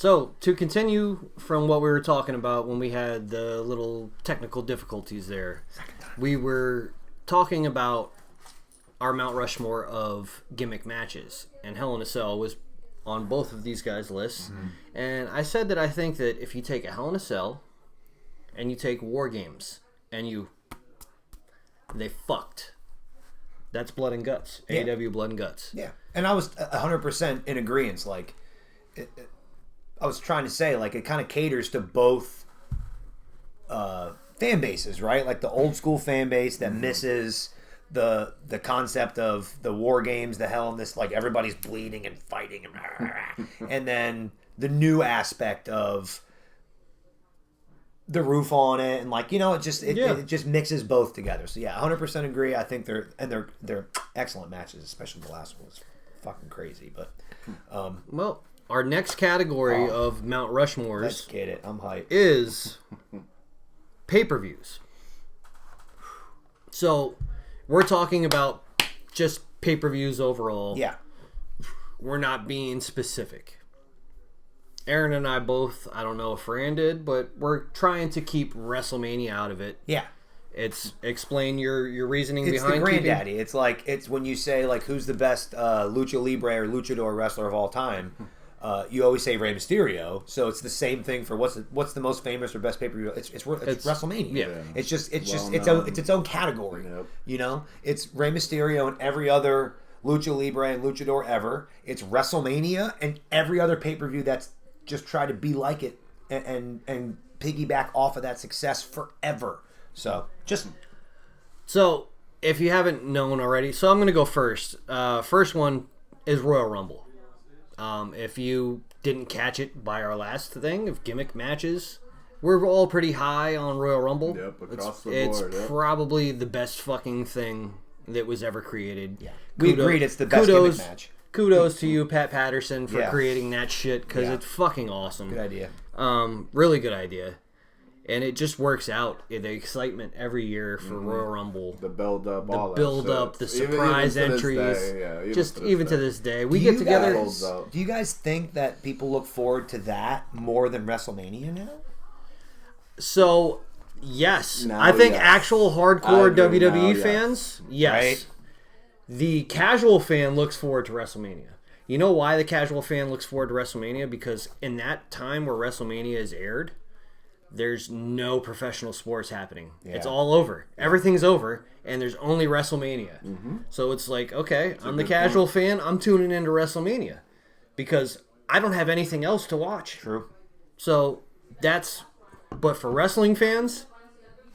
So, to continue from what we were talking about when we had the little technical difficulties there, we were talking about our Mount Rushmore of gimmick matches. And Hell in a Cell was on both of these guys' lists. Mm-hmm. And I said that I think that if you take a Hell in a Cell and you take War Games and they fucked. That's blood and guts. Yeah. AEW blood and guts. Yeah. And I was 100% in agreement. Like, I was trying to say, like, it kind of caters to both fan bases, right? Like the old school fan base that misses the concept of the War Games, the Hell in this, like everybody's bleeding and fighting, and then the new aspect of the roof on it, and like, you know, it just mixes both together. So yeah, 100% agree. I think they're excellent matches, especially the last one was fucking crazy. But well. Our next category of Mount Rushmores let's get it. I'm hyped. Is pay-per-views. So, we're talking about just pay-per-views overall. Yeah. We're not being specific. Aaron and I both, I don't know if Fran did, but we're trying to keep WrestleMania out of it. Yeah. It's explain your reasoning it's behind the granddaddy. It's when you say, like, who's the best lucha libre or luchador wrestler of all time. You always say Rey Mysterio, so it's the same thing for what's the most famous or best pay per view. It's WrestleMania. Yeah. It's its own category. Yep. You know, it's Rey Mysterio and every other lucha libre and luchador ever. It's WrestleMania and every other pay per view that's just tried to be like it and piggyback off of that success forever. So if you haven't known already, so I'm going to go first. First one is Royal Rumble. If you didn't catch it by our last thing of gimmick matches, we're all pretty high on Royal Rumble. Yep, across the board. It's probably the best fucking thing that was ever created. Yeah, we agreed it's the best gimmick match. Kudos to you, Pat Patterson, for creating that shit because it's fucking awesome. Good idea. Really good idea. And it just works out. The excitement every year for Royal Rumble. The build-up, the surprise entries. Even to this day. We get together. Do you guys think that people look forward to that more than WrestleMania now? So, yes. I think actual hardcore WWE fans, yes. Right? The casual fan looks forward to WrestleMania. You know why the casual fan looks forward to WrestleMania? Because in that time where WrestleMania is aired, there's no professional sports happening. Yeah. It's all over. Everything's over, and there's only WrestleMania. Mm-hmm. So it's like, okay, I'm the casual fan. I'm tuning into WrestleMania because I don't have anything else to watch. True. So but for wrestling fans,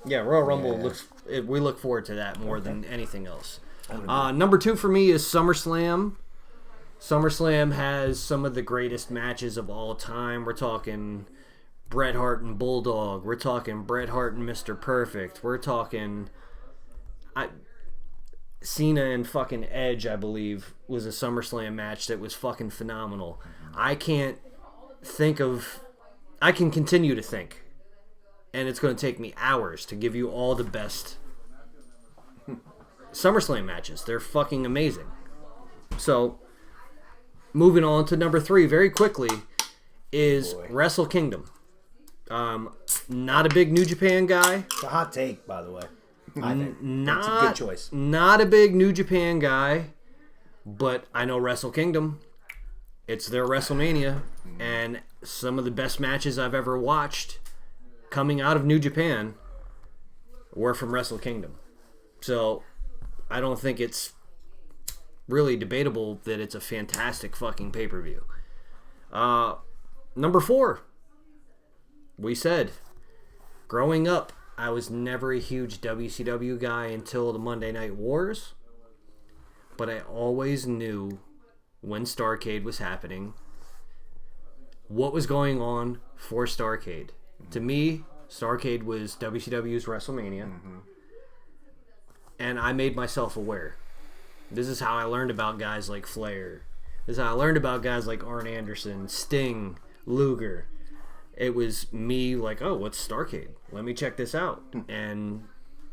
Royal Rumble we look forward to that more than anything else. Number 2 for me is SummerSlam. SummerSlam has some of the greatest matches of all time. We're talking Bret Hart and Bulldog. We're talking Bret Hart and Mr. Perfect. We're talking Cena and fucking Edge, I believe, was a SummerSlam match that was fucking phenomenal. I can continue to think, and it's going to take me hours to give you all the best SummerSlam matches. They're fucking amazing. So, moving on to number 3 very quickly is Wrestle Kingdom. Not a big New Japan guy. It's a hot take, by the way. I think it's a good choice. Not a big New Japan guy, but I know Wrestle Kingdom. It's their WrestleMania, and some of the best matches I've ever watched coming out of New Japan were from Wrestle Kingdom. So I don't think it's really debatable that it's a fantastic fucking pay-per-view. Number 4. We said, growing up, I was never a huge WCW guy until the Monday Night Wars, but I always knew when Starrcade was happening, what was going on for Starrcade. To me, Starrcade was WCW's WrestleMania, and I made myself aware. This is how I learned about guys like Flair. This is how I learned about guys like Arn Anderson, Sting, Luger. It was me like, oh, what's Starrcade? Let me check this out. And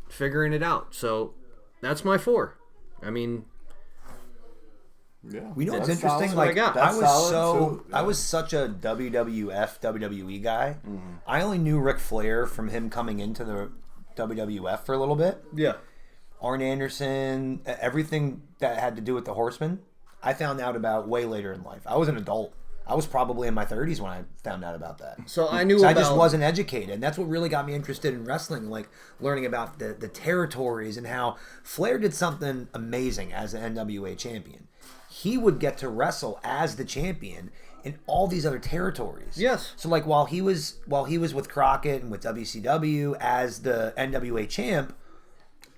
figuring it out. So that's my 4. I mean, Yeah. You know what's interesting? Like I was such a WWF, WWE guy. Mm-hmm. I only knew Ric Flair from him coming into the WWF for a little bit. Yeah. Arn Anderson, everything that had to do with the Horsemen, I found out about way later in life. I was an adult. I was probably in my 30s when I found out about that. So I knew I just wasn't educated. And that's what really got me interested in wrestling, like learning about the territories and how Flair did something amazing as an NWA champion. He would get to wrestle as the champion in all these other territories. Yes. So like while he was with Crockett and with WCW as the NWA champ,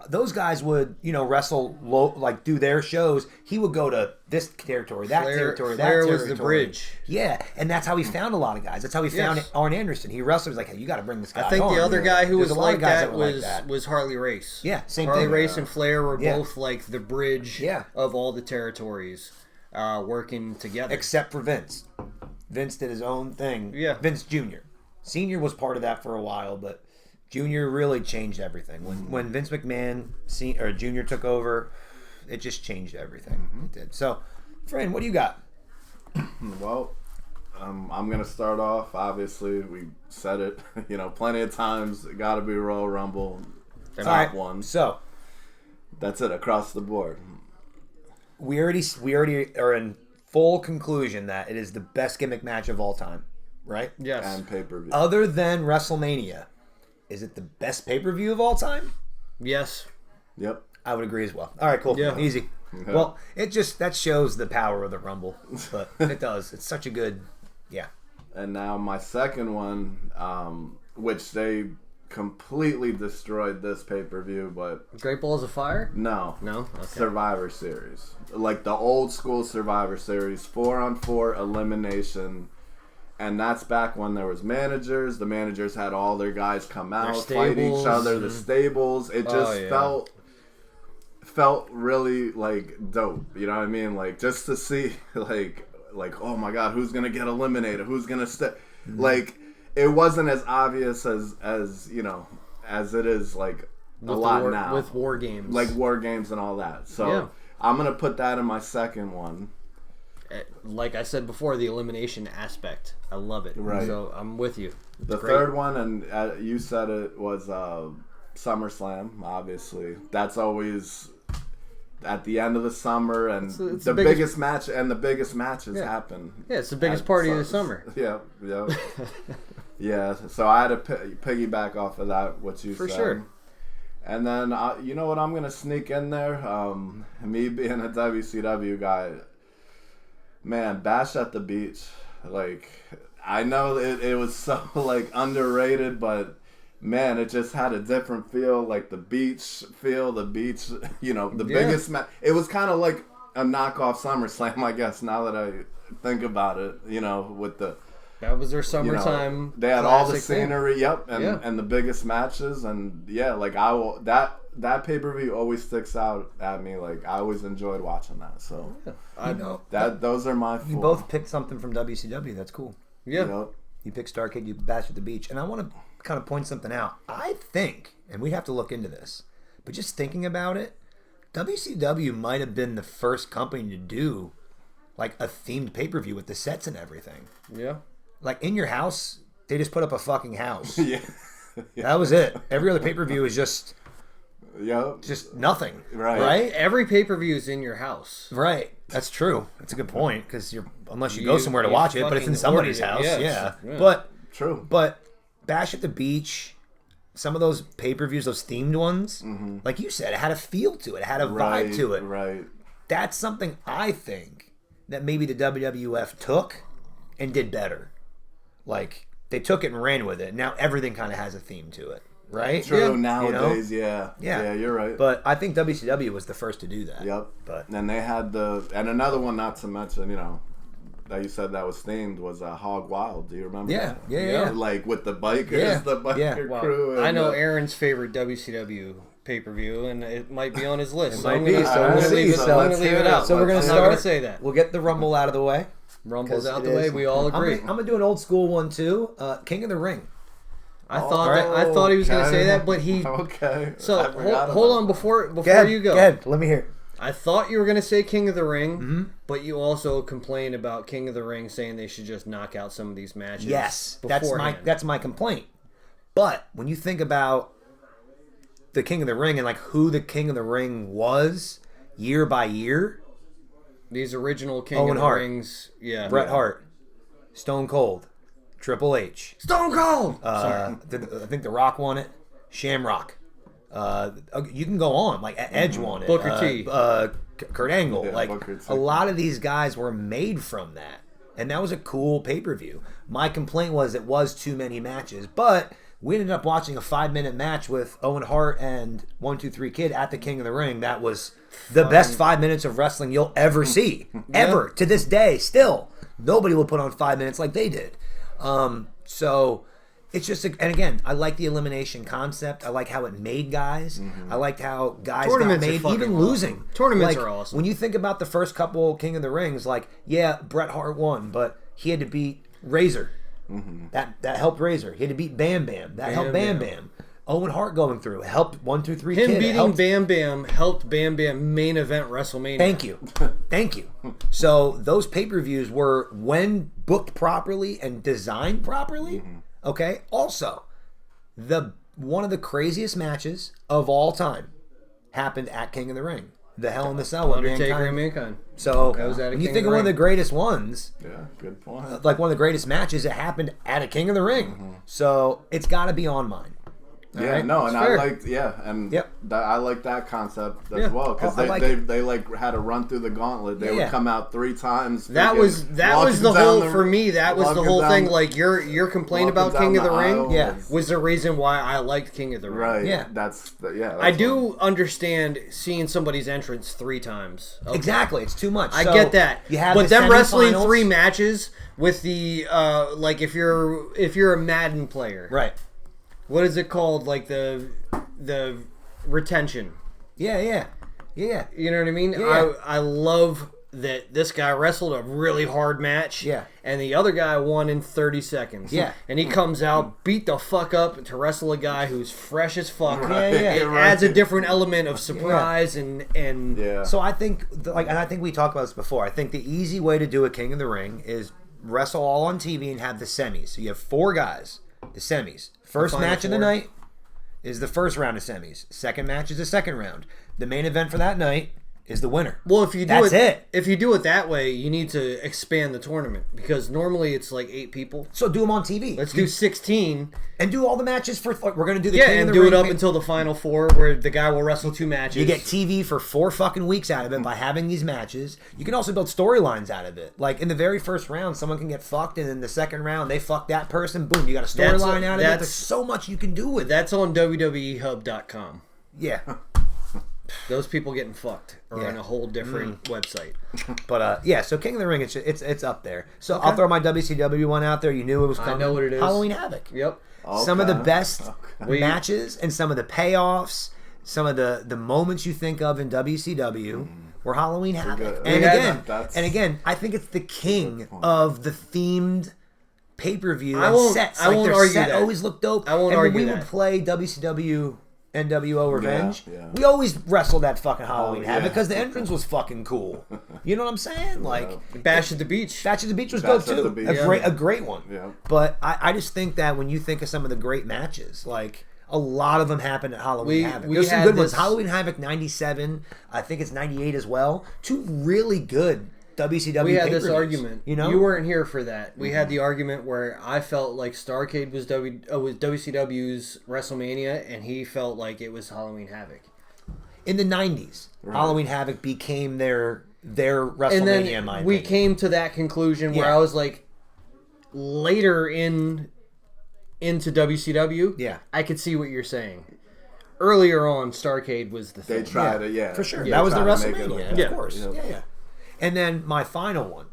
those guys would, wrestle do their shows. He would go to this territory, that territory, that territory. Was the bridge. Yeah, and that's how he found a lot of guys. That's how he found Arn Anderson. He wrestled. He was like, hey, you got to bring this guy on. I think the other guy who was like that was Harley Race. Yeah, same Harley thing. Harley Race and Flair were both like the bridge Yeah. of all the territories working together. Except for Vince. Vince did his own thing. Yeah. Vince Jr. Senior was part of that for a while, but Junior really changed everything. When Vince McMahon Junior took over, it just changed everything. It did. So, Fran, what do you got? Well, I'm gonna start off. Obviously, we said it, plenty of times. Got to be Royal Rumble, top one. So, that's it across the board. We already are in full conclusion that it is the best gimmick match of all time, right? Yes. And pay-per-view. Other than WrestleMania. Is it the best pay-per-view of all time? Yes. Yep. I would agree as well. All right, cool. Yeah. Easy. Yeah. Well, that shows the power of the Rumble. But it does. It's such a good, yeah. And now my second one, which they completely destroyed this pay-per-view, but... Great Balls of Fire? No. No? Okay. Survivor Series. Like the old school Survivor Series, 4-on-4 elimination. And that's back when there was managers. The managers had all their guys come out, fight each other. The stables. It just felt really like dope. You know what I mean? Like just to see like oh my god, who's gonna get eliminated? Who's gonna stay? Mm-hmm. Like it wasn't as obvious as it is like a lot now with war games, like war games and all that. So I'm gonna put that in my second one. Like I said before, the elimination aspect. I love it. Right. So I'm with you. The third one, and you said it, was SummerSlam, obviously. That's always at the end of the summer, and it's the biggest match, and the biggest matches happen. Yeah, it's the biggest party of the summer. Yeah. Yeah, so I had to piggyback off of that, what you said. For sure. And then, you know what I'm going to sneak in there? Me being a WCW guy... Man, Bash at the Beach, like, I know it was so, like, underrated, but, man, it just had a different feel, like, the beach, biggest match. It was kind of like a knockoff SummerSlam, I guess, now that I think about it, with the... That was their summertime they had all the scenery, and the biggest matches, and, like, that pay-per-view always sticks out at me. Like, I always enjoyed watching that. So I know those are my four. You both picked something from WCW. That's cool. Yeah. You picked Starrcade, you Bash at the Beach. And I want to kind of point something out. I think, and we have to look into this, but just thinking about it, WCW might have been the first company to do, like, a themed pay-per-view with the sets and everything. Yeah. Like, in your house, they just put up a fucking house. Yeah. That was it. Every other pay-per-view is just... Yep. Just nothing. Right? Every pay-per-view is in your house. Right. That's true. That's a good point, because unless you go somewhere to watch it, but it's in somebody's house. Yeah. But true. But Bash at the Beach, some of those pay-per-views, those themed ones, like you said, it had a feel to it. It had a vibe to it. Right. That's something I think that maybe the WWF took and did better. Like, they took it and ran with it. Now everything kind of has a theme to it. Right? True, nowadays, yeah, you're right. But I think WCW was the first to do that. Yep. But and they had and another one, not to mention, that you said that was themed, was Hog Wild. Do you remember that? Yeah. Like with the bikers, the biker crew. I know Aaron's favorite WCW pay-per-view, and it might be on his list. So I'm going to leave it out. So we're going to start. I'm not going to say that. We'll get the Rumble out of the way. Rumble's out the way. We all agree. I'm going to do an old school one, too. King of the Ring. I thought he was going to say that, but he. Okay. So hold on before you go. Go ahead. Let me hear. I thought you were going to say King of the Ring, but you also complained about King of the Ring saying they should just knock out some of these matches. Yes, beforehand. that's my complaint. But when you think about the King of the Ring and like who the King of the Ring was year by year, these original King Owen of the Hart, Rings, Bret Hart, Stone Cold, Triple H, Stone Cold. I think The Rock won it, Shamrock. You can go on. Like Edge won it. Booker T. Kurt Angle. Yeah, like a lot of these guys were made from that, and that was a cool pay-per-view. My complaint was it was too many matches, but we ended up watching a 5-minute match with Owen Hart and 1-2-3 Kid at the King of the Ring. That was the best 5 minutes of wrestling you'll ever see, ever to this day. Still, nobody will put on 5 minutes like they did. So. It's just, and again, I like the elimination concept. I like how it made guys. I liked how guys Tournaments got made, even awesome. losing. Tournaments like, are awesome. When you think about the first couple King of the Rings, like, yeah, Bret Hart won, but he had to beat Razor. That helped Razor. He had to beat Bam Bam. That helped Bam Bam. Owen Hart going through helped 1-2-3 Him Kid. beating Bam Bam helped Bam Bam main event WrestleMania. Thank you. So those pay-per-views were, when booked properly and designed properly, okay? Also, one of the craziest matches of all time happened at King of the Ring. The Hell in the Cell with Undertaker and Mankind. So That was at a when you King think of of the one of the Ring. greatest ones, Yeah, good point. like one of the greatest matches, it happened at a King of the Ring. So it's got to be on mine. Yeah, right? no, and It's fair. I liked, I like that concept as Yeah. well, because I like they like had to run through the gauntlet. They Yeah. would come out 3 times. That was the whole for me. That was the whole thing. Like your complaint about King of the Ring was the reason why I liked King of the Ring. Right. Yeah. That's I do understand seeing somebody's entrance 3 times. Okay. Exactly, it's too much. I So get that. You have but the them wrestling semifinals. 3 matches with the like if you're a Madden player, Right. what is it called? Like the retention. Yeah. You know what I mean? Yeah. I love that this guy wrestled a really hard match. Yeah. And the other guy won in 30 seconds. Yeah. And he comes out, beat the fuck up to wrestle a guy who's fresh as fuck. Right. Yeah. It adds a different element of surprise and Yeah. So I think, and I think we talked about this before. I think the easy way to do a King of the Ring is wrestle all on TV and have the semis. So you have 4 guys, the semis. First final match of the 4. night is the first round of semis. Second match is the second round. The main event for that night is the winner. Well, if you do That's it. If you do it that way, you need to expand the tournament because normally it's like 8 people. So do them on TV. Let's do 16. And do all the matches for. Like, we're going to do the Yeah, King of and the do Ring it up pay- until the final 4 where the guy will wrestle 2 matches. You get TV for 4 fucking weeks out of it by having these matches. You can also build storylines out of it. Like in the very first round, someone can get fucked, and in the second round, they fuck that person. Boom, you got a storyline out of it. There's so much you can do with that. That's on WWEHub.com. Yeah. Those people getting fucked are Yeah. on a whole different website. But yeah, so King of the Ring, it's up there. So I'll throw my WCW one out there. You knew it was coming. I know what it is. Halloween Havoc. Yep. Some of the best We- matches and some of the payoffs, some of the moments you think of in WCW were Halloween Havoc. good. And Yeah, again, that's- I think it's the king of the themed pay-per-view I and won't- sets. I Like won't their argue set that. always looked dope. I won't and argue when we that. would play WCW NWO Revenge, yeah. we always wrestled that fucking Halloween yeah. Havoc because the entrance was fucking cool. You know what I'm saying? Like Bash at the Beach. Bash at the Beach was Bash dope at the too. Beach. A great one. Yeah. But I just think that when you think of some of the great matches, like a lot of them happened at Halloween Havoc. we There's some had good ones. this- Halloween Havoc '97, I think it's '98 as well. 2 really good WCW. We had this pay-per-views, argument. You know, you weren't here for that. We had the argument where I felt like Starrcade was was WCW's WrestleMania, and he felt like it was Halloween Havoc. in the '90s, Halloween Havoc became their WrestleMania. And then in my we opinion. came to that conclusion where Yeah. I was like, later into WCW, Yeah. I could see what you're saying. Earlier on, Starrcade was the They thing. tried it, yeah. For sure. They That was the tried to make it WrestleMania, like that. of course. Yep. Yeah. And then my final one.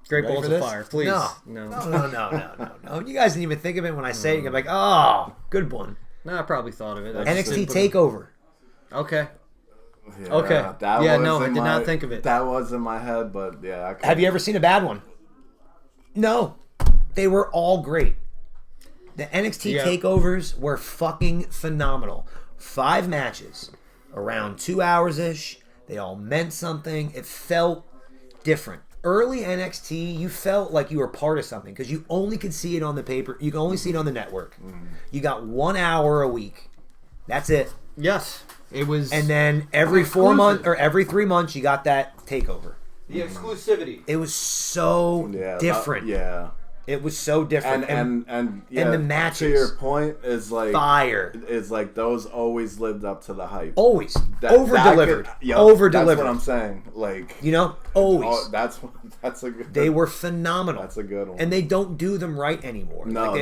Great Ready Balls for of this? Fire, please. No. You guys didn't even think of it when I say it. You're like, oh, good one. No, I probably thought of it. I just NXT didn't put it- Takeover. Okay. Yeah, Okay. that Yeah, was no, I in did not my- think of it. That was in my head, but yeah. Have you ever seen a bad one? No. They were all great. The NXT Yeah. takeovers were fucking phenomenal. 5 matches. around 2 hours-ish. They all meant something. It felt different. Early NXT, you felt like you were part of something because you only could see it on the paper. You could only see it on the network. You got 1 hour a week. That's it. Yes. It was. And then every 4 months or every 3 months, you got that takeover. The exclusivity. It was so different. It was so different. And the matches. To your point, is like fire. Is like those always lived up to the hype. Always over-delivered. Over-delivered. That's what I'm saying. Like, always. That's a good. They were phenomenal. That's a good one. And they don't do them right anymore. No,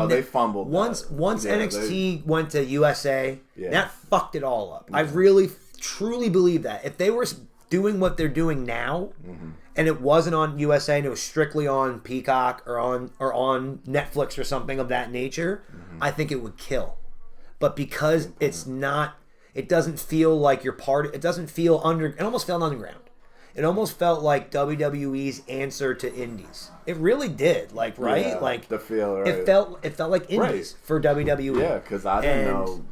they fumbled. Once NXT went to USA, that fucked it all up. I really, truly believe that if they were doing what they're doing now. And it wasn't on USA, and it was strictly on Peacock or on Netflix or something of that nature, I think it would kill. But because it's not, it doesn't feel like you're part. It doesn't feel it almost felt underground. It almost felt like WWE's answer to Indies. It really did, right? Yeah, like the feel, right? It felt like Indies for WWE. Yeah, because I didn't know.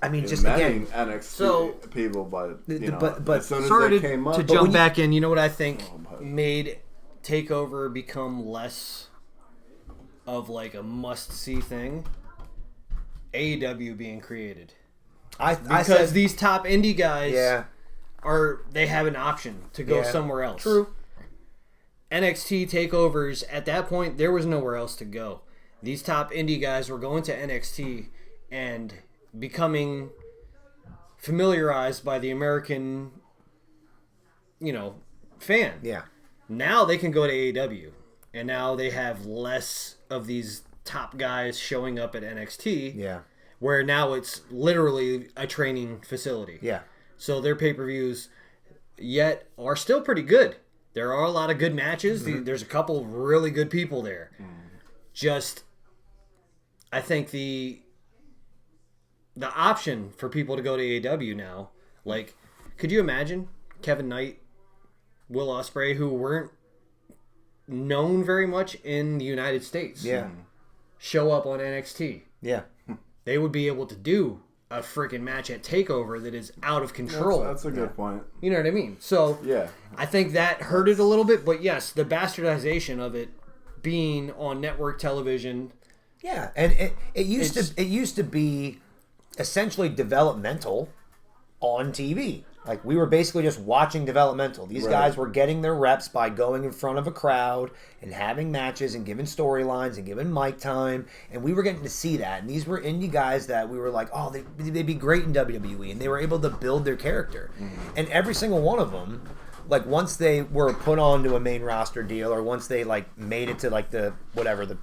I mean, just again, NXT people, but as soon as sorry they came up, to jump back in. You know what I think made Takeover become less of like a must-see thing? AEW being created. Because these top indie guys they have an option to go somewhere else. True. NXT takeovers at that point, there was nowhere else to go. These top indie guys were going to NXT and becoming familiarized by the American, fan. Yeah. Now they can go to AEW, and now they have less of these top guys showing up at NXT. Yeah. Where now it's literally a training facility. Yeah. So their pay-per-views yet are still pretty good. There are a lot of good matches. There's a couple really good people there. Just, I think the option for people to go to AEW now, like, could you imagine Kevin Knight, Will Ospreay, who weren't known very much in the United States, show up on NXT? Yeah. They would be able to do a freaking match at TakeOver that is out of control. That's a good point. You know what I mean? So, I think that hurt it a little bit, but yes, the bastardization of it being on network television. Yeah, and it used to be essentially developmental on TV. Like, we were basically just watching developmental. These guys were getting their reps by going in front of a crowd and having matches and giving storylines and giving mic time, and we were getting to see that. And these were indie guys that we were like, oh, they'd be great in WWE, and they were able to build their character. And every single one of them, like, once they were put onto a main roster deal, or once they like made it to like the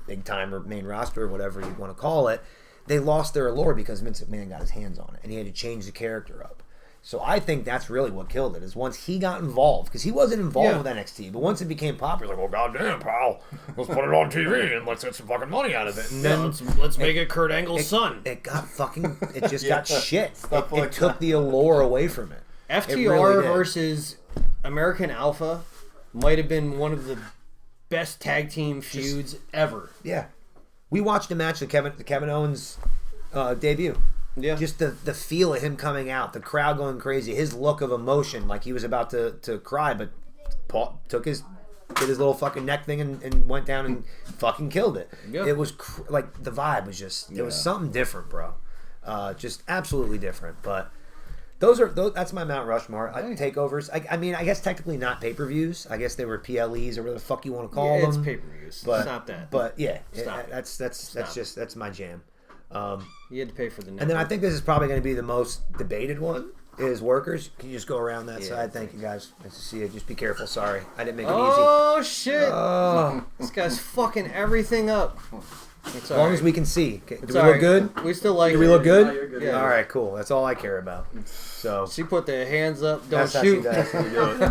big time or main roster or whatever you want to call it, they lost their allure because Vince McMahon got his hands on it, and he had to change the character up. So I think that's really what killed it, is once he got involved, because he wasn't involved with NXT, but once it became popular, well, goddamn, pal, let's put it on TV and let's get some fucking money out of it. And then let's make it Kurt Angle's son. It got fucking, it just got shit. It took the allure away from it. FTR versus American Alpha might have been one of the best tag team feuds ever. Yeah. We watched a match of Kevin Owens' debut. Yeah. Just the feel of him coming out, the crowd going crazy, his look of emotion, like he was about to cry, but Paul did his little fucking neck thing and went down and fucking killed it. Yeah. It was like the vibe was just, it was something different, bro. Just absolutely different. But that's my Mount Rushmore. Takeovers. I mean, I guess technically not pay-per-views. I guess they were PLEs or whatever the fuck you want to call them. It's pay-per-views. Stop that. But yeah, that's my jam. You had to pay for the network. And then I think this is probably going to be the most debated one, is Workers. Can you just go around that side? Thank you, guys. Nice to see you. Just be careful. Sorry. I didn't make it easy. Oh, shit. This guy's fucking everything up. As long as we can see. Do we look good? We still like it. Do we look good? No, you're good. Yeah. All right, cool. That's all I care about. So she put the hands up, don't That's shoot. how she does.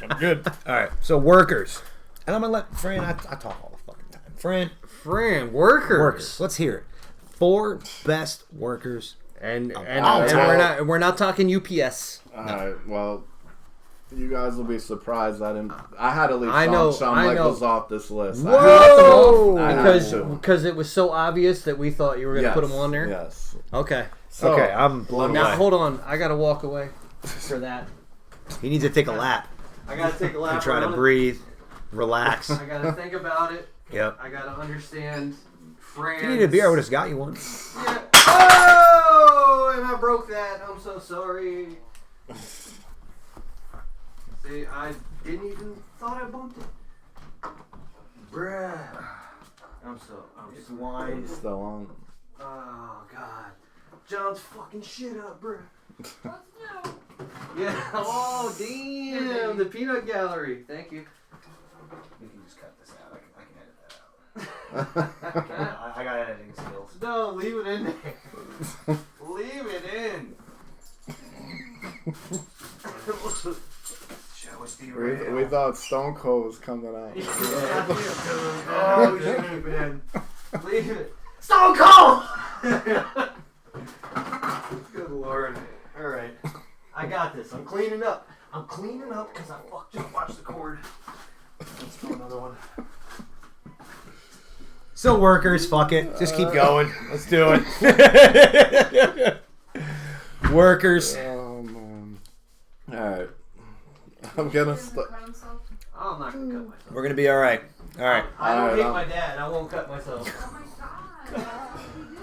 I'm good. All right, so Workers. And I'm going to let Fran, I talk all the fucking time. Fran, Workers. Let's hear it. 4 best workers. And we're not talking UPS. All right, well, you guys will be surprised. I had to leave Shawn Michaels off this list. Whoa! Because it was so obvious that we thought you were going to put him on there? Yes. Okay. So, okay, I'm blown away. Now hold on, I gotta walk away for that. He needs to take a lap I gotta take a lap. and try to breathe, relax. I gotta think about it. Yep. I gotta understand France. If you need a beer, I would have got you one. Yeah. Oh, and I broke that. I'm so sorry. See, I didn't even thought I bumped it. Bruh. I'm blind. Still on. Oh God. John's fucking shit up, bruh. What's new? Yeah. Oh damn. The peanut gallery. Thank you. You can just cut this out. I can edit that out. I got editing skills. No, leave it in there. Leave it in. Show us the We thought Stone Cold was coming out. Oh, shit, man. Leave it. Stone Cold! Good Lord. All right. I got this. I'm cleaning up. I'm cleaning up because I just watched the cord. Let's do another one. So workers, fuck it. Just keep going. Let's do it. Workers. Oh, man. Alright. I'm gonna start. Cut himself? I'm not going to cut myself. We're going to be all right. All right. I don't Alright, hate my dad. I won't cut myself. Oh my god. What do you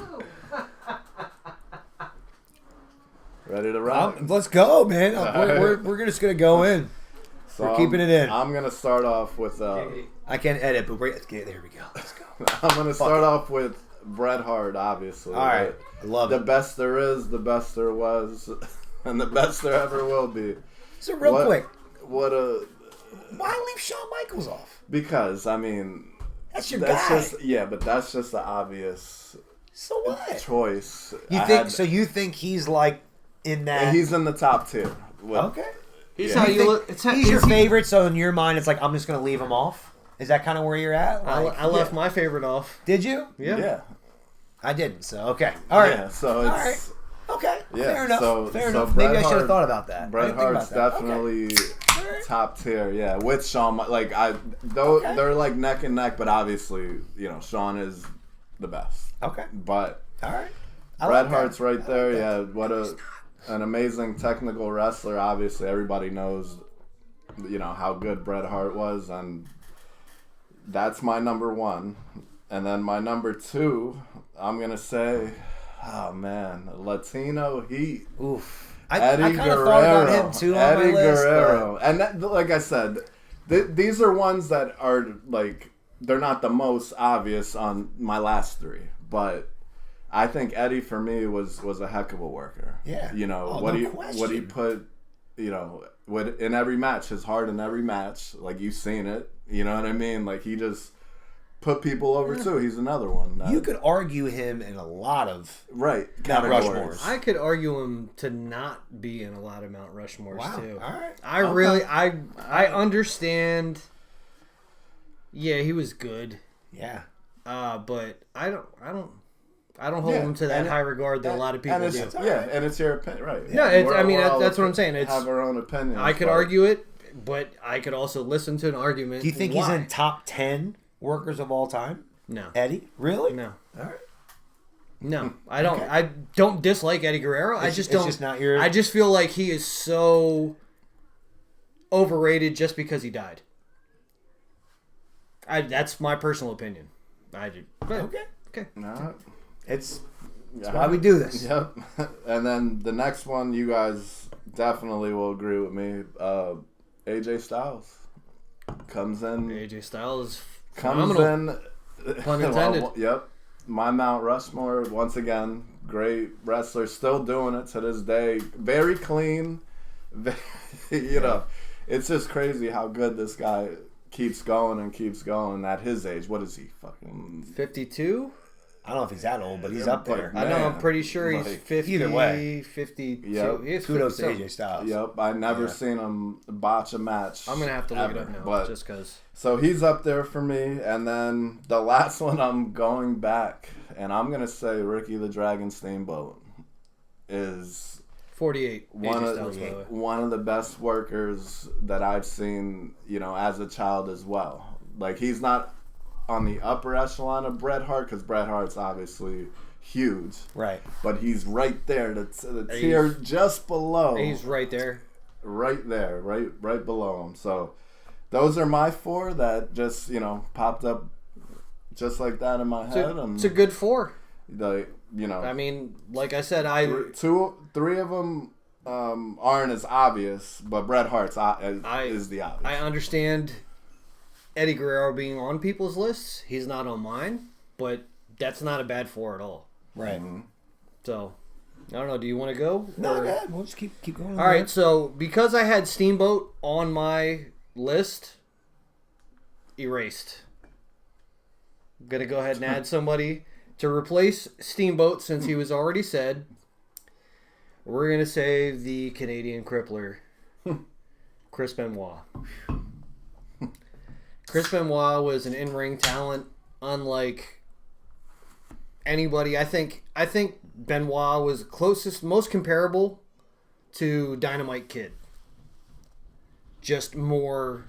do? Ready to rock? Let's go, man. We're just going to go in. So we're keeping it in. I'm gonna start off with. I can't edit, but there we go. Let's go. I'm gonna start off with Bret Hart, obviously. All right. I love The it. best there is, the best there was, and the best there ever will be. So real quick, What a. why leave Shawn Michaels off? Because I mean, That's your that's guy. just but that's just the obvious So what? choice. You think he's like in that? He's in the top tier. Okay. He's Yeah. how You you think look. he's your favorite, so in your mind, it's like I'm just gonna leave him off. Is that kind of where you're at? Like, I left my favorite off. Did you? Yeah. Yeah. I didn't. So okay. All right. Yeah, so All it's right. Okay. Yeah, Fair enough. so- Fair so enough. Bret Maybe I should have Hart- thought about that. I Bret didn't think Hart's about that. Okay. definitely All right. top tier. Yeah, with Shawn. They're like neck and neck, but obviously, Shawn is the best. Okay. But All right. I Bret like that. Hart's right I there. like that. Yeah, an amazing technical wrestler. Obviously, everybody knows, how good Bret Hart was, and that's my number one. And then my number two, I'm gonna say, oh man, Latino Heat. Oof. Eddie I kind of Guerrero. thought about him too on Eddie my list. Guerrero. And that, like I said, these are ones that are like, they're not the most obvious on my last three, but I think Eddie for me was a heck of a worker. Yeah. What he question. put, in every match, his heart in every match. Like you've seen it. You know what I mean? Like he just put people over too. He's another one. You could argue him in a lot of right Mount categories. Rushmores. I could argue him to not be in a lot of Mount Rushmores Wow. too. All right. I understand. Yeah, he was good. Yeah. But I don't hold Yeah, him to that and high regard that a lot of people and do. it's, yeah, and it's your opinion, right? No, it's, I mean We're all that's what I'm saying. It's have our own opinion. I could argue it, but I could also listen to an argument. Do you think why. he's in top 10 workers of all time? No, Eddie? Really? no, All right. no. I don't. Okay. I don't dislike Eddie Guerrero. I just it's don't. just not your- I just feel like he is so overrated just because he died. That's my personal opinion. I do. But, okay. No. That's why we do this. Yep. And then the next one, you guys definitely will agree with me. AJ Styles comes in. AJ Styles Comes phenomenal. in. Pun intended. Yep. My Mount Rushmore, once again, great wrestler, still doing it to this day. Very clean. It's just crazy how good this guy keeps going and keeps going at his age. What is he, fucking 52? I don't know if he's that old, but he's up there. Man, I know. I'm pretty sure he's like, 50. either way. 52. Yep. He's Kudos to 50. AJ Styles. Yep, I never seen him botch a match. I'm gonna have to look ever, it up now, but just because. so he's up there for me, and then the last one I'm going back, and I'm gonna say Ricky the Dragon Steamboat is 48. one AJ Styles, by the way. of one of the best workers that I've seen, as a child as well. Like he's not on the upper echelon of Bret Hart because Bret Hart's obviously huge. Right. But he's right there. The tier just below. He's right there. Right there. Right below him. So those are my 4 that just, popped up just like that in my head. It's a good 4. I mean, like I said, 3 of them aren't as obvious, but Bret Hart's is the obvious. I understand Eddie Guerrero being on people's lists. He's not on mine, but that's not a bad 4 at all. Right. Mm-hmm. So, I don't know. Do you want to go? No, go ahead. We'll just keep going. All right. So, because I had Steamboat on my list, erased. I'm going to go ahead and add somebody to replace Steamboat since he was already said. We're going to say the Canadian Crippler, Chris Benoit. Chris Benoit was an in-ring talent unlike anybody. I think Benoit was closest, most comparable to Dynamite Kid. Just more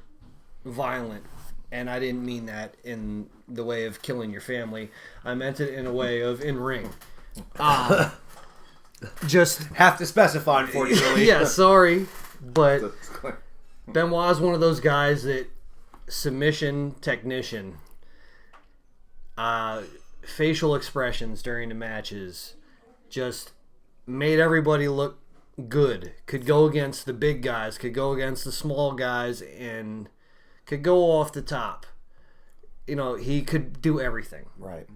violent. And I didn't mean that in the way of killing your family. I meant it in a way of in-ring. Just have to specify, unfortunately. Yeah, sorry. But Benoit is one of those guys that submission technician, facial expressions during the matches, just made everybody look good. Could go against the big guys, could go against the small guys, and could go off the top. He could do everything. Right.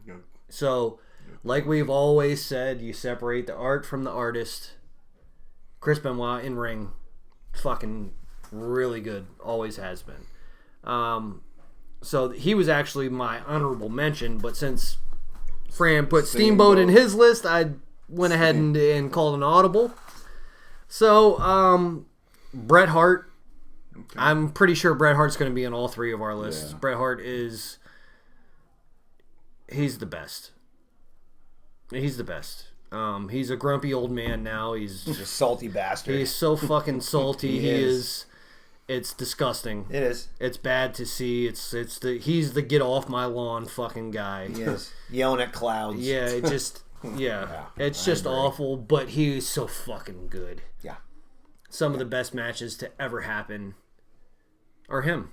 So, like we've always said, you separate the art from the artist. Chris Benoit in ring, fucking really good. Always has been. So he was actually my honorable mention, but since Fran put Steamboat in his list, I went ahead and called an audible. So, Bret Hart. Okay. I'm pretty sure Bret Hart's going to be in all 3 of our lists. Yeah. Bret Hart he's the best. He's the best. He's a grumpy old man now. He's a salty bastard. He's so fucking salty. He is. It's disgusting. It is. It's bad to see. He's the get off my lawn fucking guy. He is. Yelling at clouds. Yeah, it just it's just awful, but he's so fucking good. Yeah. Some of the best matches to ever happen are him.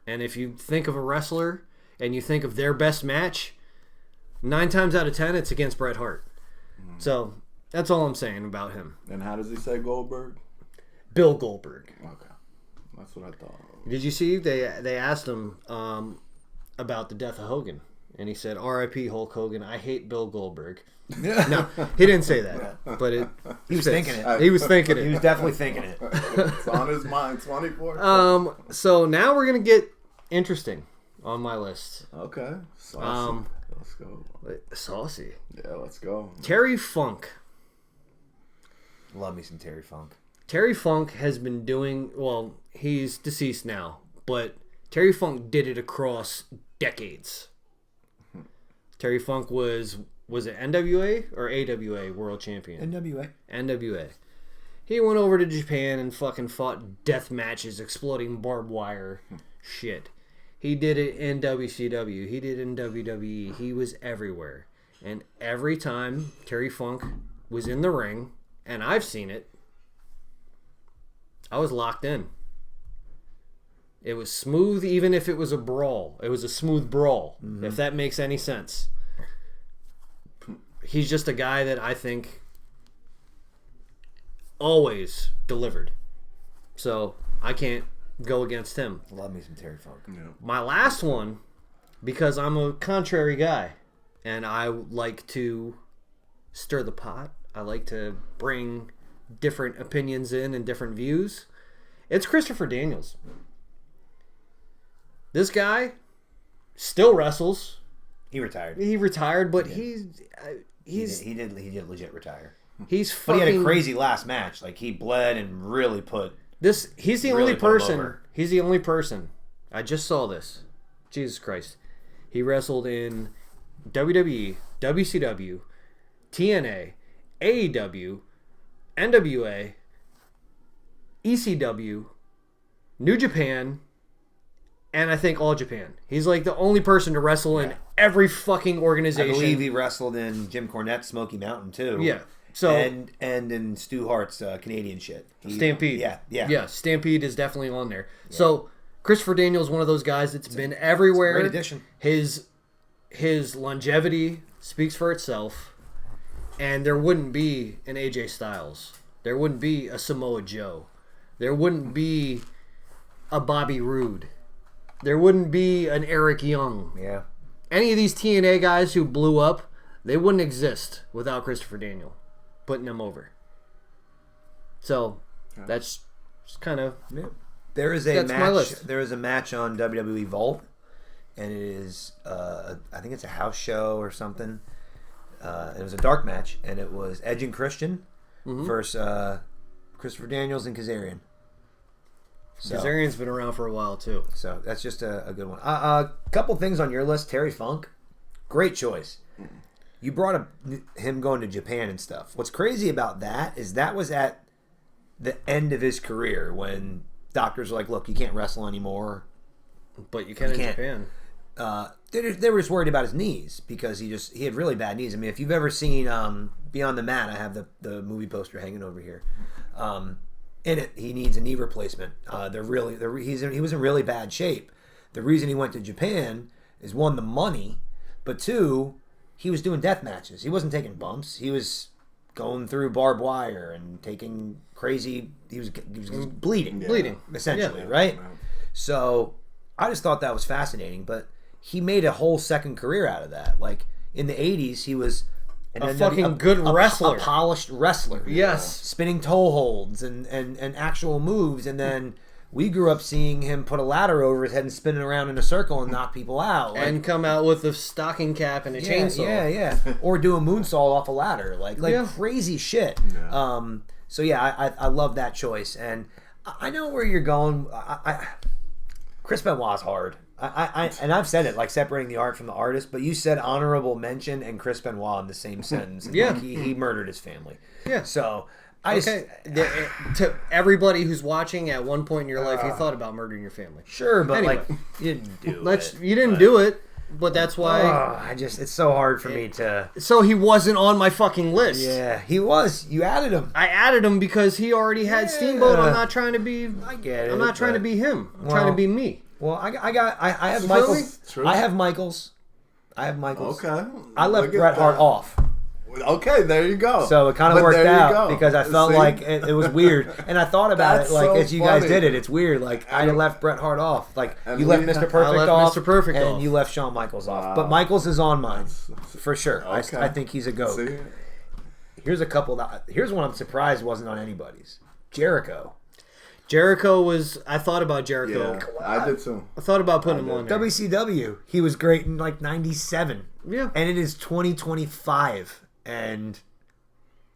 And if you think of a wrestler and you think of their best match, 9 times out of 10 it's against Bret Hart. So that's all I'm saying about him. And how does he say Goldberg? Bill Goldberg. Okay. That's what I thought. Did you see they asked him about the death of Hogan, and he said, "R.I.P. Hulk Hogan. I hate Bill Goldberg." No, he didn't say that, but he was thinking it. He was thinking it. He was definitely thinking it. It's on his mind 24. So now we're gonna get interesting on my list. Okay. Saucy. Let's go. Saucy. Yeah, let's go. Terry Funk. Love me some Terry Funk. Terry Funk has been doing, well, he's deceased now, but Terry Funk did it across decades. Terry Funk was it NWA or AWA World Champion? NWA. He went over to Japan and fucking fought death matches, exploding barbed wire shit. He did it in WCW. He did it in WWE. He was everywhere. And every time Terry Funk was in the ring, and I've seen it, I was locked in. It was smooth, even if it was a brawl. It was a smooth brawl, if that makes any sense. He's just a guy that I think always delivered. So I can't go against him. Love me some Terry Funk. Yeah. My last one, because I'm a contrary guy, and I like to stir the pot. I like to bring different opinions in and different views. It's Christopher Daniels. This guy still wrestles. He retired. He retired, but he did legit retire. He's fucking. But he had a crazy last match. Like he bled and really put this. He's the only person. He's the only person. I just saw this. Jesus Christ. He wrestled in WWE, WCW, TNA, AEW, NWA, ECW, New Japan, and I think All Japan. He's like the only person to wrestle in every fucking organization. I believe he wrestled in Jim Cornette's Smoky Mountain too. Yeah. So and in Stu Hart's Canadian shit. Stampede. Yeah. Stampede is definitely on there. Yeah. So Christopher Daniels is one of those guys that's been everywhere. Great addition. His longevity speaks for itself, and there wouldn't be an AJ Styles. There wouldn't be a Samoa Joe. There wouldn't be a Bobby Roode. There wouldn't be an Eric Young. Yeah. Any of these TNA guys who blew up, they wouldn't exist without Christopher Daniel putting them over. So that's just kind of There is a match. There is a match on WWE Vault, and it is I think it's a house show or something. It was a dark match, and it was Edge and Christian versus Christopher Daniels and Kazarian. So, Kazarian's been around for a while too. So that's just a good one. A couple things on your list. Terry Funk, great choice. You brought up him going to Japan and stuff. What's crazy about that is that was at the end of his career when doctors were like, look, you can't wrestle anymore. But you can in Japan. They were just worried about his knees because he had really bad knees. I mean, if you've ever seen Beyond the Mat, I have the movie poster hanging over here. In it, he needs a knee replacement. He was in really bad shape. The reason he went to Japan is, one, the money, but two, he was doing death matches. He wasn't taking bumps. He was going through barbed wire and taking crazy. He was bleeding, essentially, right? So I just thought that was fascinating. But he made a whole second career out of that. Like in the '80s, he was a fucking good wrestler, a polished wrestler. Yes, spinning toe holds and actual moves. And then we grew up seeing him put a ladder over his head and spinning around in a circle and knock people out, and come out with a stocking cap and a chainsaw. Or do a moonsault off a ladder, like crazy shit. Yeah. So I love that choice, and I know where you're going. Chris Benoit's hard. And I've said it, like separating the art from the artist, but you said honorable mention and Chris Benoit in the same sentence. And like he murdered his family. Yeah. So to everybody who's watching, at one point in your life, you thought about murdering your family. Sure, but anyway, you didn't do it. You didn't do it, but that's why. It's so hard for me to. So he wasn't on my fucking list. Yeah, he was. You added him. I added him because he already had Steamboat. I'm not trying to be. I get it. I'm not trying to be him. I'm trying to be me. Well, I have Michaels. I have Michaels. Okay. I left Bret Hart off. Okay, there you go. So it kind of worked out because I felt like it was weird, and I thought about it like as you guys did it. It's weird. Like I left Bret Hart off. Like you left Mr. Perfect off, Mr. Perfect and you left Shawn Michaels off. But Michaels is on mine for sure. Okay. I think he's a goat. See? Here's a couple. Here's one I'm surprised wasn't on anybody's. Jericho. I thought about Jericho. Yeah, I did too. I thought about putting him on there. WCW. He was great in like 97. Yeah. And it is 2025. And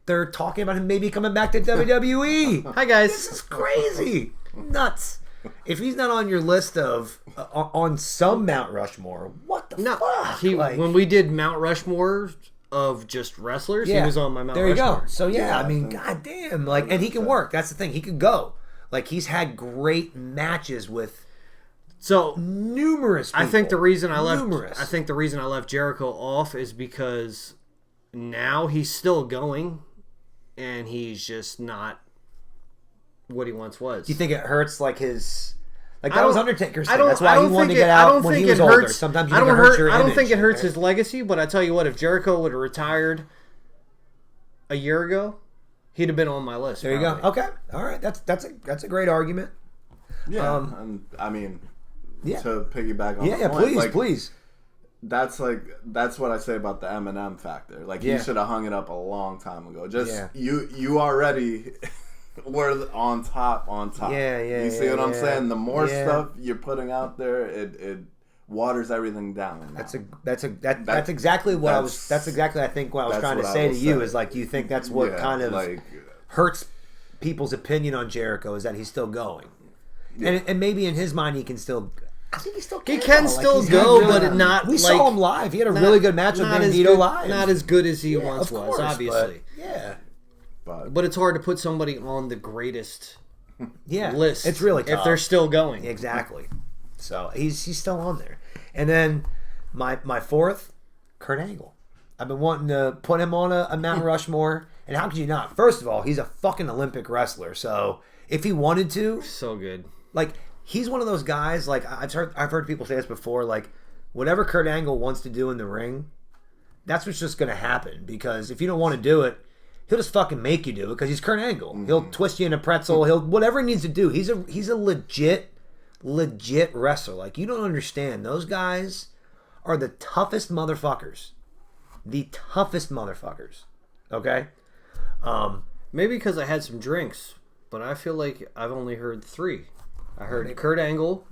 they're talking about him maybe coming back to WWE. Hi, guys. This is crazy. Nuts. If he's not on your list of on some Mount Rushmore, what the fuck? When we did Mount Rushmore of just wrestlers, he was on my Mount Rushmore. There you go. So I mean, goddamn, like, and he can work. That's the thing. He could go. Like, he's had great matches with numerous people. I think the reason I left Jericho off is because now he's still going, and he's just not what he once was. Do you think it hurts like his? Like that was Undertaker's thing. That's why he wanted to get out when he was older. Sometimes you think it hurts your image. I don't think it hurts his legacy, but I tell you what, if Jericho would have retired a year ago, he'd have been on my list. There you go. Okay, all right. That's a great argument. Yeah, and I mean, to piggyback on the point, please. That's what I say about the Eminem factor. Like he should have hung it up a long time ago. You already were on top. Yeah. You see what I'm saying? The more stuff you're putting out there, it waters everything down. That's exactly what I was. That's exactly I think what I was trying to say to you is like you think that's what kind of hurts people's opinion on Jericho is that he's still going, and maybe in his mind he can still. I think he still can. He can still go, but not. We saw him live. He had a really good match with Bandito live. Not as good as he once was, obviously. But it's hard to put somebody on the greatest list. It's really tough if they're still going. Exactly. So he's still on there. And then my fourth, Kurt Angle. I've been wanting to put him on a Mount Rushmore. And how could you not? First of all, he's a fucking Olympic wrestler. So if he wanted to, so good. Like, he's one of those guys. Like, I've heard people say this before. Like, whatever Kurt Angle wants to do in the ring, that's what's just going to happen. Because if you don't want to do it, he'll just fucking make you do it. Because he's Kurt Angle. Mm-hmm. He'll twist you in a pretzel. He'll whatever he needs to do. He's a legit wrestler. Like, you don't understand. Those guys are the toughest motherfuckers. The toughest motherfuckers. Okay. Maybe because I had some drinks, but I feel like I've only heard 3. I heard Kurt Angle,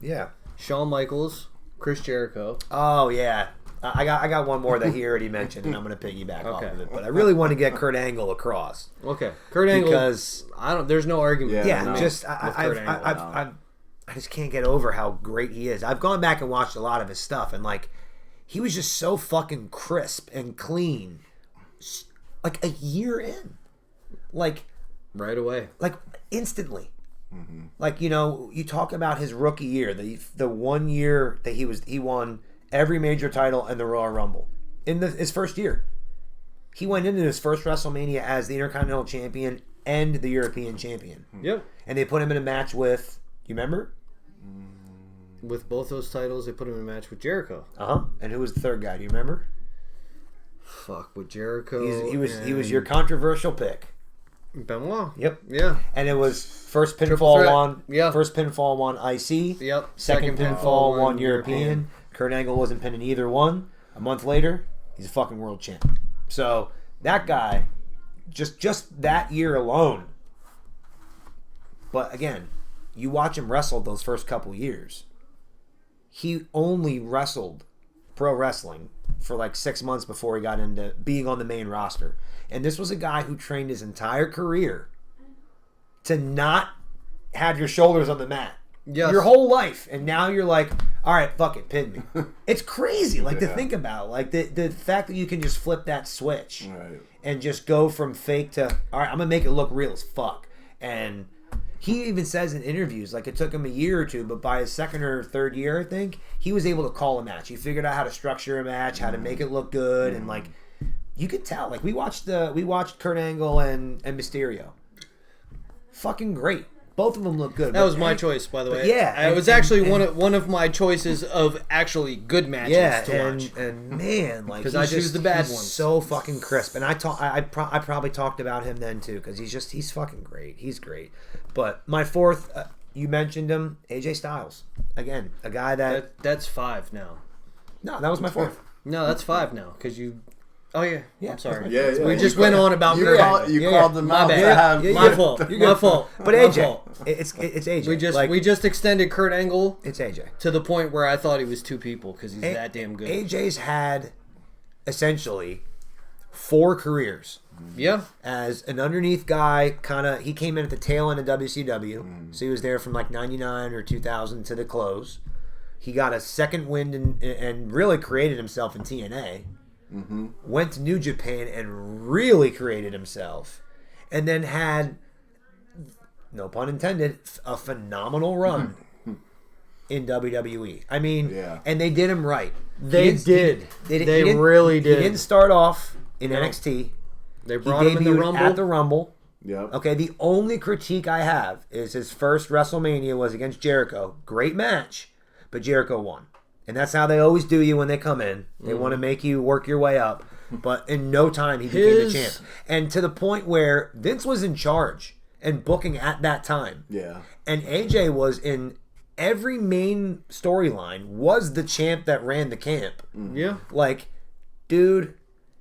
Shawn Michaels, Chris Jericho. Oh yeah, I got one more that he already mentioned, and I'm gonna piggyback off of it. But I really want to get Kurt Angle across. Okay, Kurt Angle, because there's no argument. I just can't get over how great he is. I've gone back and watched a lot of his stuff, and like, he was just so fucking crisp and clean, like a year in. Like right away, like instantly. Mm-hmm. Like, you know, you talk about his rookie year, the 1 year that he won every major title and the Royal Rumble in his first year. He went into his first WrestleMania as the Intercontinental Champion and the European Champion. Yep. And they put him in a match with, you remember? With both those titles, they put him in a match with Jericho. And who was the third guy? Do you remember? Fuck, with Jericho. He was your controversial pick. Benoit. Yep. Yeah. And it was first pinfall won IC. Yep. Second pinfall won European. Kurt Angle wasn't pinning either one. A month later, he's a fucking world champ. So that guy, just that year alone. But again, you watch him wrestle those first couple years. He only wrestled pro wrestling for like 6 months before he got into being on the main roster. And this was a guy who trained his entire career to not have your shoulders on the mat. Yes. Your whole life. And now you're like, all right, fuck it, pin me. It's crazy, like, to think about. Like, the fact that you can just flip that switch and just go from fake to, all right, I'm going to make it look real as fuck. And he even says in interviews, like, it took him a year or two, but by his second or third year, I think, he was able to call a match. He figured out how to structure a match, how to make it look good, and, like, you could tell. Like, we watched Kurt Angle and Mysterio. Fucking great. Both of them look good. That was my choice, by the way. Yeah. It was actually one of my choices of actually good matches to watch. And man, like, because I choose the bad ones. So fucking crisp. And I probably talked about him then too, because he's fucking great. He's great. But my fourth, you mentioned him, AJ Styles. Again, a guy that's 5 now. No, that was my fourth. No, that's 5 now, because you. Oh yeah. I'm sorry. Yeah. We just went on about you called them out. My bad. My fault. My fault. But AJ, it's AJ. We just extended Kurt Angle. It's AJ to the point where I thought he was 2 people because he's that damn good. AJ's had essentially 4 careers. Yeah. As an underneath guy, he came in at the tail end of WCW, so he was there from like 99 or 2000 to the close. He got a second wind and really created himself in TNA. Mm-hmm. Went to New Japan and really created himself, and then had, no pun intended, a phenomenal run in WWE. I mean, and they did him right. They really did. He didn't start off in NXT. They brought him in the Rumble. At the Rumble. Yep. Okay, the only critique I have is his first WrestleMania was against Jericho. Great match, but Jericho won. And that's how they always do you when they come in. They want to make you work your way up. But in no time, he became the champ. And to the point where Vince was in charge and booking at that time. Yeah. And AJ was in every main storyline, was the champ that ran the camp. Yeah. Like, dude,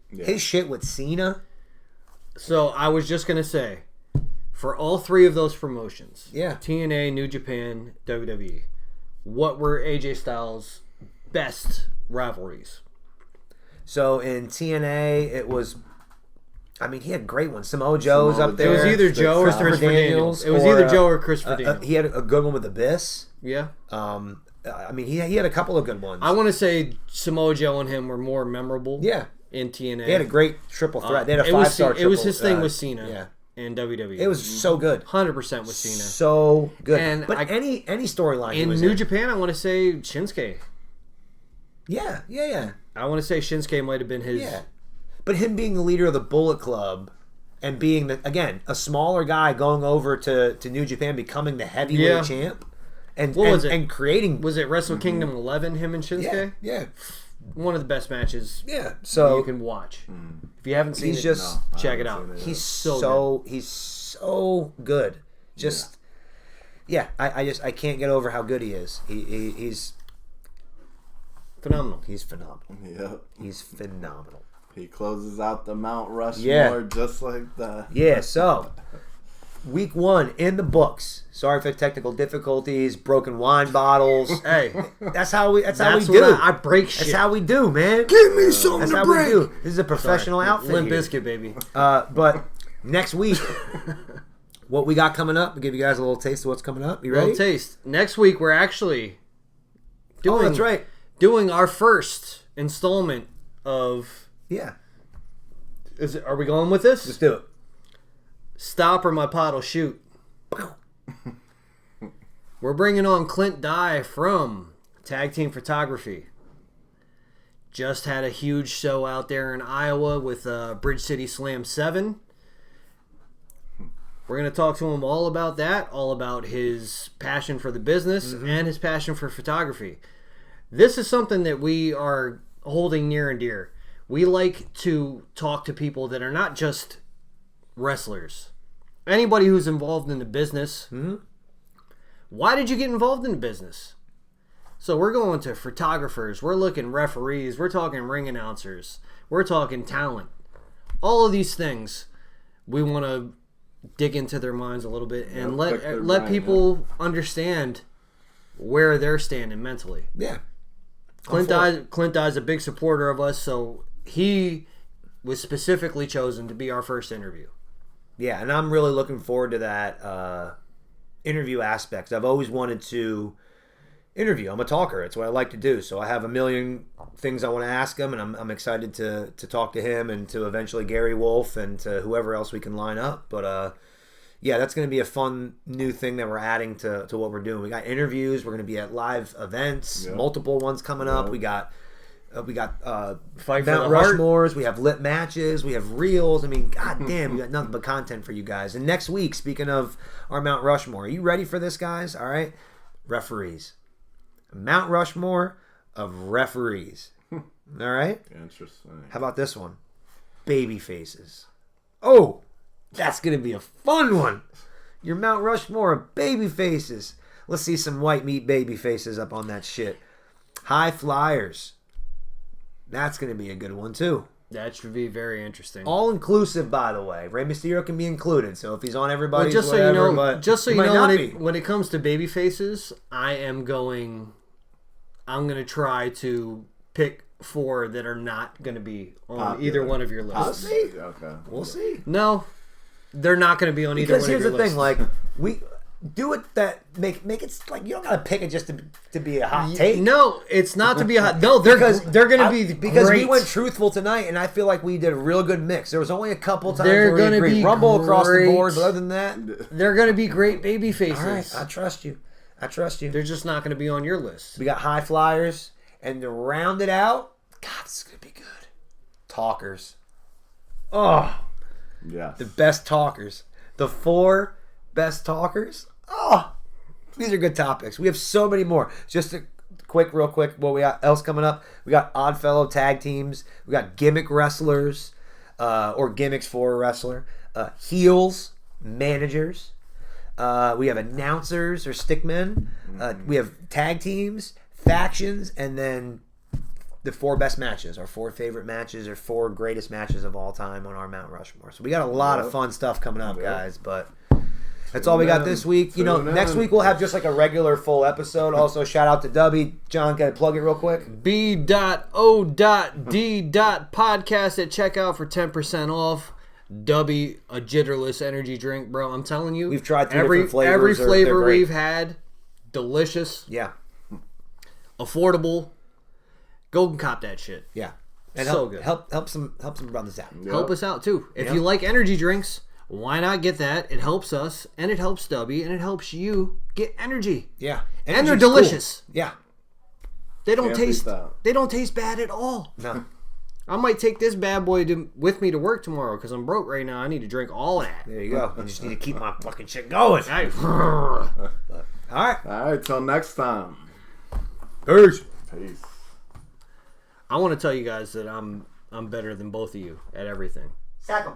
his shit with Cena. So I was just going to say, for all 3 of those promotions, TNA, New Japan, WWE, what were AJ Styles' best rivalries? So in TNA, it was, I mean, he had great ones. Samoa Joe's up there. It was either Joe or Christopher Daniels. It was either Joe or Christopher Daniels. He had a good one with Abyss. Yeah. I mean, he had a couple of good ones. I want to say Samoa Joe and him were more memorable. Yeah. In TNA. They had a great triple threat. They had a 5-star triple. It was his thing with Cena. Yeah. in WWE. It was so good. 100% with Cena. So good. And but any storyline in New Japan, I want to say Shinsuke. Yeah. I want to say Shinsuke might have been his. Yeah. But him being the leader of the Bullet Club and being, again, a smaller guy going over to New Japan, becoming the heavyweight champ. And, what was it? And creating... Was it Wrestle Kingdom 11, him and Shinsuke? Yeah. One of the best matches so you can watch. If you haven't seen it, check it out. He's so good. Just... Yeah, I can't get over how good he is. He's... Phenomenal. He's phenomenal. Yep. He's phenomenal. He closes out the Mount Rushmore just like that. Yeah, so... Week 1 in the books. Sorry for technical difficulties, broken wine bottles. Hey, that's how we do. I break shit. That's how we do, man. Give me something That's to how break. we do. This is a professional outfit. Limp here. Bizkit, baby. But next week, what we got coming up? I'll give you guys a little taste of what's coming up. You ready? Little taste. Next week we're actually doing. Oh, that's right. Doing our first installment of. Yeah. Are we going with this? Let's do it. Stop or my pot'll shoot. We're bringing on Clint Dye from Tag Team Photography. Just had a huge show out there in Iowa with Bridge City Slam 7. We're going to talk to him all about that, all about his passion for the business and his passion for photography. This is something that we are holding near and dear. We like to talk to people that are not just wrestlers. Anybody who's involved in the business. Why did you get involved in the business? So we're going to photographers. We're looking referees. We're talking ring announcers. We're talking talent. All of these things, we want to dig into their minds a little bit and let people understand where they're standing mentally. Yeah. Clint Dye's a big supporter of us, so he was specifically chosen to be our first interview. Yeah, and I'm really looking forward to that interview aspect. I've always wanted to interview. I'm a talker. It's what I like to do. So I have a million things I want to ask him, and I'm excited to talk to him and to eventually Gary Wolf and to whoever else we can line up. But yeah, that's going to be a fun new thing that we're adding to what we're doing. We got interviews. We're going to be at live events, multiple ones coming up. We got Fight Mount for the Heart. Rushmores. We have lit matches. We have reels. I mean, goddamn, we got nothing but content for you guys. And next week, speaking of our Mount Rushmore, are you ready for this, guys? All right, referees. Mount Rushmore of referees. All right. Interesting. How about this one? Baby faces. Oh, that's gonna be a fun one. Your Mount Rushmore of baby faces. Let's see some white meat baby faces up on that shit. High flyers. That's going to be a good one, too. That should be very interesting. All inclusive, by the way. Rey Mysterio can be included, so if he's on everybody's just so whatever, you know, just so you know, when it it comes to baby faces, I'm going to try to pick 4 that are not going to be on either one of your lists. We'll see. Okay. We'll see. No, they're not going to be on either one of your lists. Because here's the thing, like, we do it that make it like you don't gotta pick it just to be a hot take. No, it's not to be a hot. No, they're gonna be because great. we went truthful tonight, and I feel like we did a real good mix. There was only a couple times They're where we gonna agreed. be Rumble across the great. board, but other than that, They're gonna be great baby faces. all right, I trust you. They're just not gonna be on your list. We got high flyers, and to round it out, God, this is gonna be good. Talkers. Oh, yes. the best talkers. The 4 best talkers. Oh, these are good topics. We have so many more. Just a real quick, what we got else coming up? We got Oddfellow tag teams. We got gimmick wrestlers, or gimmicks for a wrestler. Heels, managers. We have announcers or stickmen. We have tag teams, factions, and then the 4 best matches, our 4 favorite matches, or 4 greatest matches of all time on our Mount Rushmore. So we got a lot of fun stuff coming up, guys, but that's all we got this week. You know, next week we'll have just like a regular full episode. Also, shout out to Dubby. John, can I plug it real quick? B.O.D. podcast at checkout for 10% off. Dubby, a jitterless energy drink, bro. I'm telling you. We've tried 3 different flavors. Every flavor we've had, delicious. Yeah. Affordable. Go and cop that shit. Yeah. And so good. Help some brothers out. Help us out too. If you like energy drinks, Why not get that? It helps us, and it helps Stubby, and it helps you get energy. Yeah. And they're delicious. Cool. Yeah. They don't taste bad at all. No. I might take this bad boy with me to work tomorrow because I'm broke right now. I need to drink all of that. There you go. I just need to keep my fucking shit going. All right, till next time. Peace. I want to tell you guys that I'm better than both of you at everything. Sack 'em.